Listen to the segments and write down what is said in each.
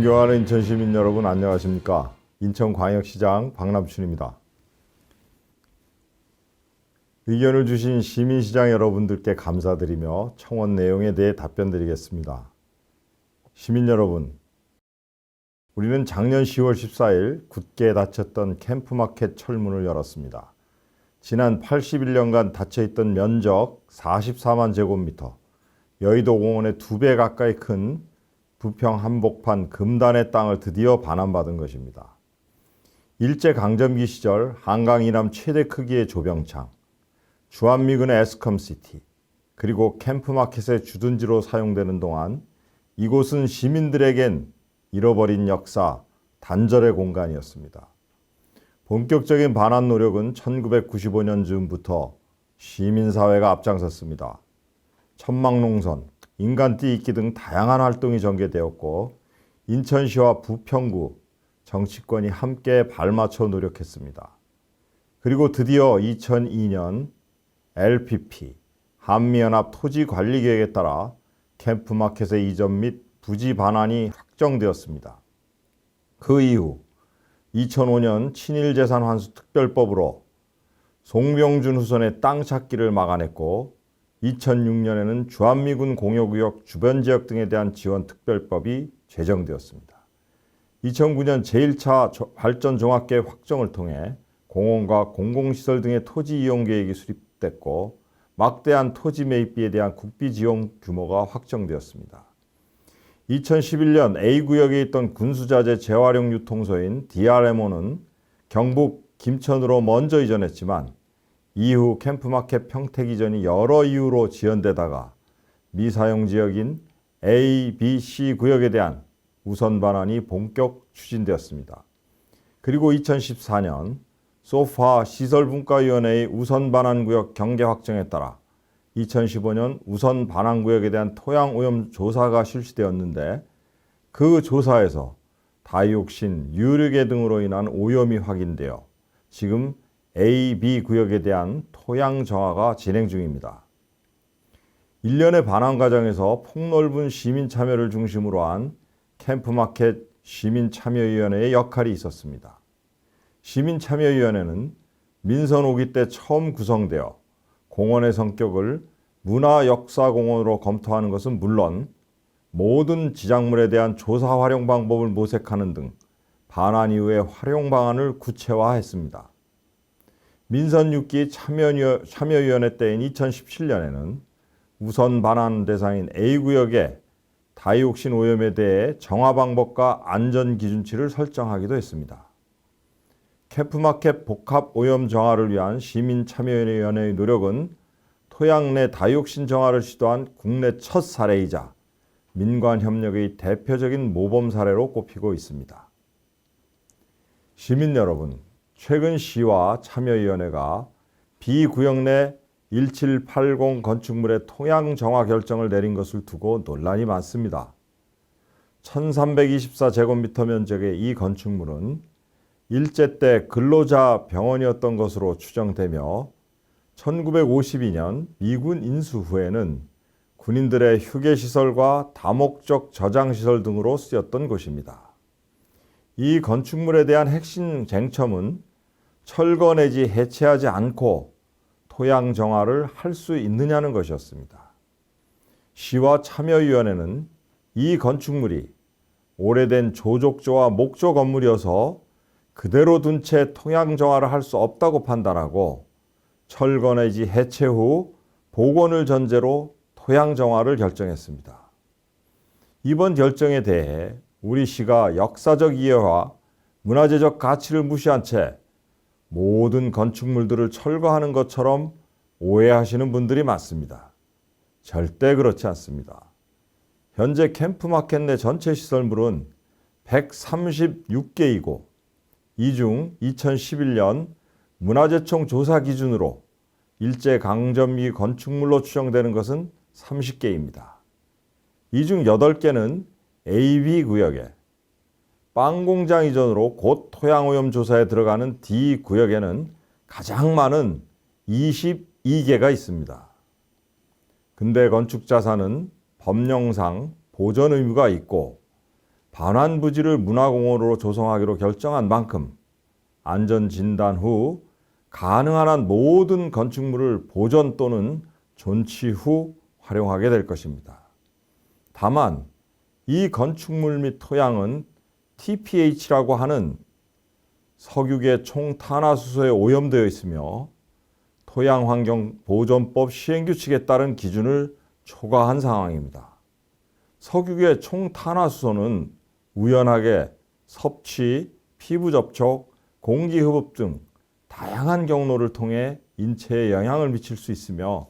존경하는 인천 시민 여러분 안녕하십니까? 인천광역시장 박남춘입니다. 의견을 주신 시민시장 여러분들께 감사드리며 청원 내용에 대해 답변드리겠습니다. 시민 여러분, 우리는 작년 10월 14일 굳게 닫혔던 캠프마켓 철문을 열었습니다. 지난 81년간 닫혀있던 면적 44만 제곱미터, 여의도 공원의 2배 가까이 큰 부평 한복판 금단의 땅을 드디어 반환받은 것입니다. 일제강점기 시절 한강 이남 최대 크기의 조병창, 주한미군의 에스컴시티, 그리고 캠프마켓의 주둔지로 사용되는 동안 이곳은 시민들에겐 잃어버린 역사, 단절의 공간이었습니다. 본격적인 반환 노력은 1995년 즈음부터 시민사회가 앞장섰습니다. 천막농선, 인간띠 잇기 등 다양한 활동이 전개되었고 인천시와 부평구, 정치권이 함께 발맞춰 노력했습니다. 그리고 드디어 2002년 LPP, 한미연합 토지관리계획에 따라 캠프마켓의 이전 및 부지 반환이 확정되었습니다. 그 이후 2005년 친일재산환수특별법으로 송병준 후손의 땅 찾기를 막아냈고 2006년에는 주한미군 공여구역 주변지역 등에 대한 지원특별법이 제정되었습니다. 2009년 제1차 발전종합계획 확정을 통해 공원과 공공시설 등의 토지 이용 계획이 수립됐고 막대한 토지 매입비에 대한 국비 지원 규모가 확정되었습니다. 2011년 A구역에 있던 군수자재 재활용 유통소인 DRMO는 경북 김천으로 먼저 이전했지만 이후 캠프마켓 평택 이전이 여러 이유로 지연되다가 미사용 지역인 A, B, C 구역에 대한 우선 반환이 본격 추진되었습니다. 그리고 2014년 소파 시설분과위원회의 우선 반환 구역 경계 확정에 따라 2015년 우선 반환 구역에 대한 토양 오염 조사가 실시되었는데 그 조사에서 다이옥신, 유르게 등으로 인한 오염이 확인되어 지금 A, B 구역에 대한 토양 정화가 진행 중입니다. 일련의 반환 과정에서 폭넓은 시민 참여를 중심으로 한 캠프마켓 시민참여위원회의 역할이 있었습니다. 시민참여위원회는 민선 5기 때 처음 구성되어 공원의 성격을 문화역사공원으로 검토하는 것은 물론 모든 지작물에 대한 조사 활용 방법을 모색하는 등 반환 이후의 활용 방안을 구체화했습니다. 민선 6기 참여위원회 때인 2017년에는 우선 반환 대상인 A구역의 다이옥신 오염에 대해 정화 방법과 안전 기준치를 설정하기도 했습니다. 캠프마켓 복합 오염 정화를 위한 시민참여위원회의 노력은 토양 내 다이옥신 정화를 시도한 국내 첫 사례이자 민관 협력의 대표적인 모범 사례로 꼽히고 있습니다. 시민 여러분, 최근 시와 참여위원회가 B구역 내 1780 건축물의 토양 정화 결정을 내린 것을 두고 논란이 많습니다. 1324제곱미터 면적의 이 건축물은 일제 때 근로자 병원이었던 것으로 추정되며 1952년 미군 인수 후에는 군인들의 휴게시설과 다목적 저장시설 등으로 쓰였던 곳입니다. 이 건축물에 대한 핵심 쟁점은 철거 내지 해체하지 않고 토양 정화를 할 수 있느냐는 것이었습니다. 시와 참여위원회는 이 건축물이 오래된 조족조와 목조 건물이어서 그대로 둔 채 토양 정화를 할 수 없다고 판단하고 철거 내지 해체 후 복원을 전제로 토양 정화를 결정했습니다. 이번 결정에 대해 우리 시가 역사적 이해와 문화재적 가치를 무시한 채 모든 건축물들을 철거하는 것처럼 오해하시는 분들이 많습니다. 절대 그렇지 않습니다. 현재 캠프마켓 내 전체 시설물은 136개이고 이 중 2011년 문화재청 조사 기준으로 일제강점기 건축물로 추정되는 것은 30개입니다. 이 중 8개는 AB 구역에, 빵공장 이전으로 곧 토양오염 조사에 들어가는 D 구역에는 가장 많은 22개가 있습니다. 근대 건축 자산은 법령상 보전 의무가 있고 반환 부지를 문화공원으로 조성하기로 결정한 만큼 안전진단 후 가능한 한 모든 건축물을 보존 또는 존치 후 활용하게 될 것입니다. 다만 이 건축물 및 토양은 TPH라고 하는 석유계 총탄화수소에 오염되어 있으며 토양환경보존법 시행규칙에 따른 기준을 초과한 상황입니다. 석유계 총탄화수소는 우연하게 섭취, 피부 접촉, 공기 흡입 등 다양한 경로를 통해 인체에 영향을 미칠 수 있으며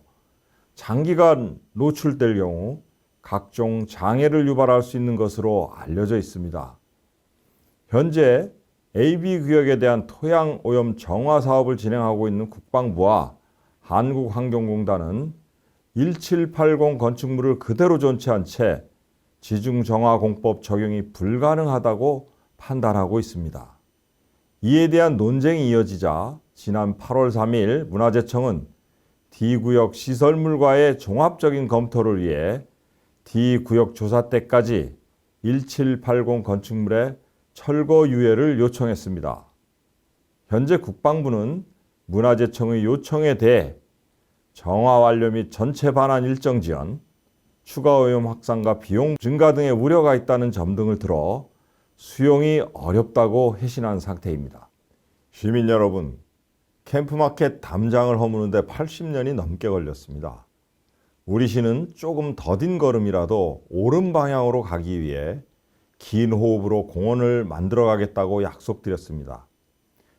장기간 노출될 경우 각종 장애를 유발할 수 있는 것으로 알려져 있습니다. 현재 AB구역에 대한 토양 오염 정화 사업을 진행하고 있는 국방부와 한국환경공단은 1780 건축물을 그대로 존치한 채 지중정화공법 적용이 불가능하다고 판단하고 있습니다. 이에 대한 논쟁이 이어지자 지난 8월 3일 문화재청은 D구역 시설물과의 종합적인 검토를 위해 D구역 조사 때까지 1780 건축물의 철거 유예를 요청했습니다. 현재 국방부는 문화재청의 요청에 대해 정화 완료 및 전체 반환 일정 지연, 추가 오염 확산과 비용 증가 등의 우려가 있다는 점 등을 들어 수용이 어렵다고 회신한 상태입니다. 시민 여러분, 캠프마켓 담장을 허무는데 80년이 넘게 걸렸습니다. 우리 시는 조금 더딘 걸음이라도 옳은 방향으로 가기 위해 긴 호흡으로 공원을 만들어 가겠다고 약속드렸습니다.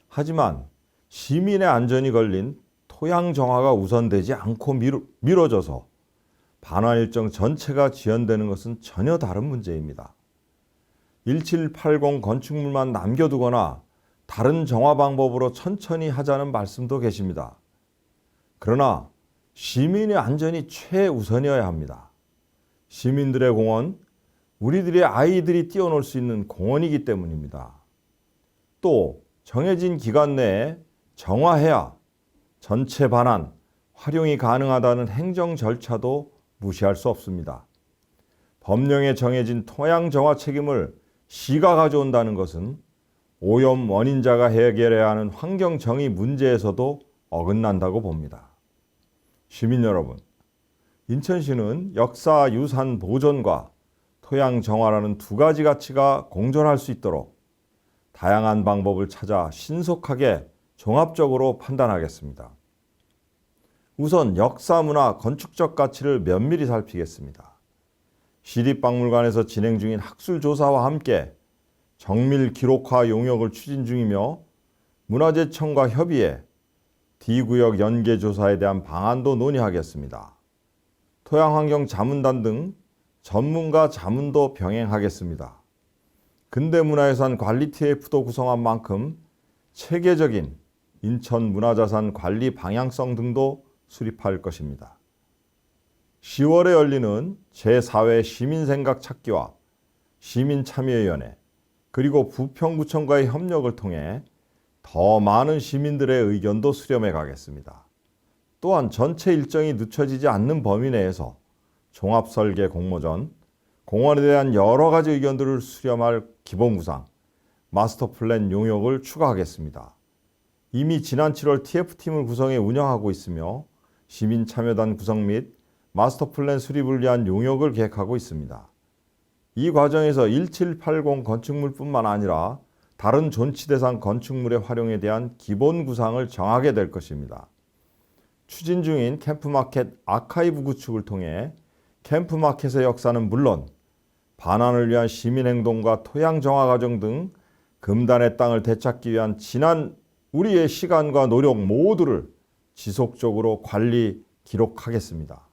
하지만 시민의 안전이 걸린 토양 정화가 우선되지 않고 미뤄져서 반환 일정 전체가 지연되는 것은 전혀 다른 문제입니다. 1780 건축물만 남겨두거나 다른 정화 방법으로 천천히 하자는 말씀도 계십니다. 그러나 시민의 안전이 최우선이어야 합니다. 시민들의 공원, 우리들의 아이들이 뛰어놀 수 있는 공원이기 때문입니다. 또 정해진 기간 내에 정화해야 전체 반환, 활용이 가능하다는 행정 절차도 무시할 수 없습니다. 법령에 정해진 토양 정화 책임을 시가 가져온다는 것은 오염 원인자가 해결해야 하는 환경 정의 문제에서도 어긋난다고 봅니다. 시민 여러분, 인천시는 역사 유산 보존과 토양 정화라는 두 가지 가치가 공존할 수 있도록 다양한 방법을 찾아 신속하게 종합적으로 판단하겠습니다. 우선 역사, 문화, 건축적 가치를 면밀히 살피겠습니다. 시립박물관에서 진행 중인 학술조사와 함께 정밀 기록화 용역을 추진 중이며 문화재청과 협의해 D구역 연계조사에 대한 방안도 논의하겠습니다. 토양환경자문단 등 전문가 자문도 병행하겠습니다. 근대문화유산 관리 TF도 구성한 만큼 체계적인 인천 문화자산 관리 방향성 등도 수립할 것입니다. 10월에 열리는 제4회 시민생각 찾기와 시민참여위원회 그리고 부평구청과의 협력을 통해 더 많은 시민들의 의견도 수렴해 가겠습니다. 또한 전체 일정이 늦춰지지 않는 범위 내에서 종합설계 공모전, 공원에 대한 여러 가지 의견들을 수렴할 기본구상, 마스터플랜 용역을 추가하겠습니다. 이미 지난 7월 TF팀을 구성해 운영하고 있으며 시민참여단 구성 및 마스터플랜 수립을 위한 용역을 계획하고 있습니다. 이 과정에서 1780 건축물뿐만 아니라 다른 존치 대상 건축물의 활용에 대한 기본 구상을 정하게 될 것입니다. 추진 중인 캠프마켓 아카이브 구축을 통해 캠프마켓의 역사는 물론 반환을 위한 시민행동과 토양 정화 과정 등 금단의 땅을 되찾기 위한 지난 우리의 시간과 노력 모두를 지속적으로 관리, 기록하겠습니다.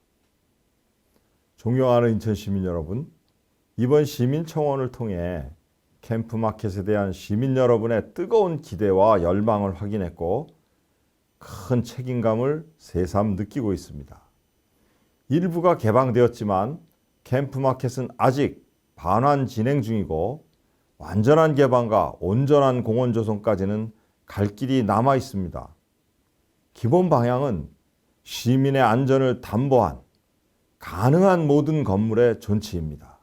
존경하는 인천 시민 여러분, 이번 시민청원을 통해 캠프마켓에 대한 시민 여러분의 뜨거운 기대와 열망을 확인했고 큰 책임감을 새삼 느끼고 있습니다. 일부가 개방되었지만 캠프마켓은 아직 반환 진행 중이고 완전한 개방과 온전한 공원 조성까지는 갈 길이 남아 있습니다. 기본 방향은 시민의 안전을 담보한 가능한 모든 건물의 존치입니다.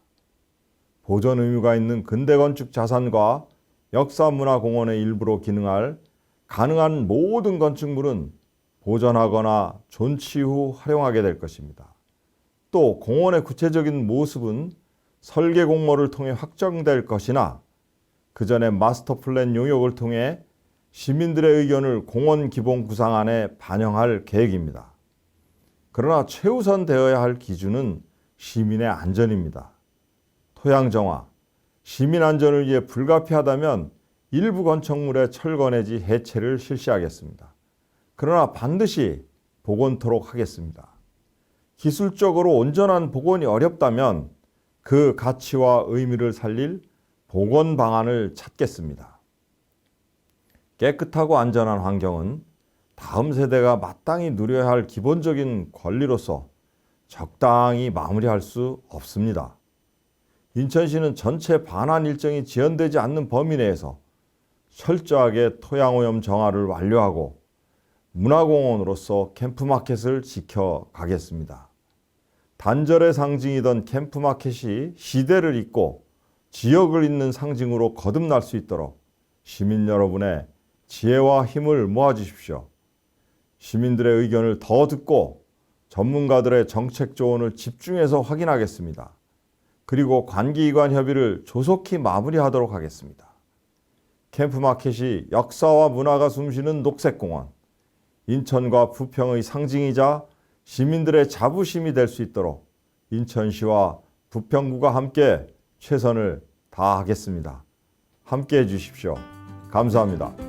보존 의무가 있는 근대건축 자산과 역사문화공원의 일부로 기능할 가능한 모든 건축물은 보존하거나 존치 후 활용하게 될 것입니다. 또 공원의 구체적인 모습은 설계 공모를 통해 확정될 것이나 그 전에 마스터 플랜 용역을 통해 시민들의 의견을 공원 기본 구상안에 반영할 계획입니다. 그러나 최우선 되어야 할 기준은 시민의 안전입니다. 토양 정화, 시민 안전을 위해 불가피하다면 일부 건축물의 철거 내지 해체를 실시하겠습니다. 그러나 반드시 복원토록 하겠습니다. 기술적으로 온전한 복원이 어렵다면 그 가치와 의미를 살릴 복원 방안을 찾겠습니다. 깨끗하고 안전한 환경은 다음 세대가 마땅히 누려야 할 기본적인 권리로서 적당히 마무리할 수 없습니다. 인천시는 전체 반환 일정이 지연되지 않는 범위 내에서 철저하게 토양오염 정화를 완료하고 문화공원으로서 캠프마켓을 지켜가겠습니다. 단절의 상징이던 캠프마켓이 시대를 잇고 지역을 잇는 상징으로 거듭날 수 있도록 시민 여러분의 지혜와 힘을 모아주십시오. 시민들의 의견을 더 듣고 전문가들의 정책 조언을 집중해서 확인하겠습니다. 그리고 관계기관 협의를 조속히 마무리하도록 하겠습니다. 캠프마켓이 역사와 문화가 숨쉬는 녹색공원, 인천과 부평의 상징이자 시민들의 자부심이 될 수 있도록 인천시와 부평구가 함께 최선을 다하겠습니다. 함께해 주십시오. 감사합니다.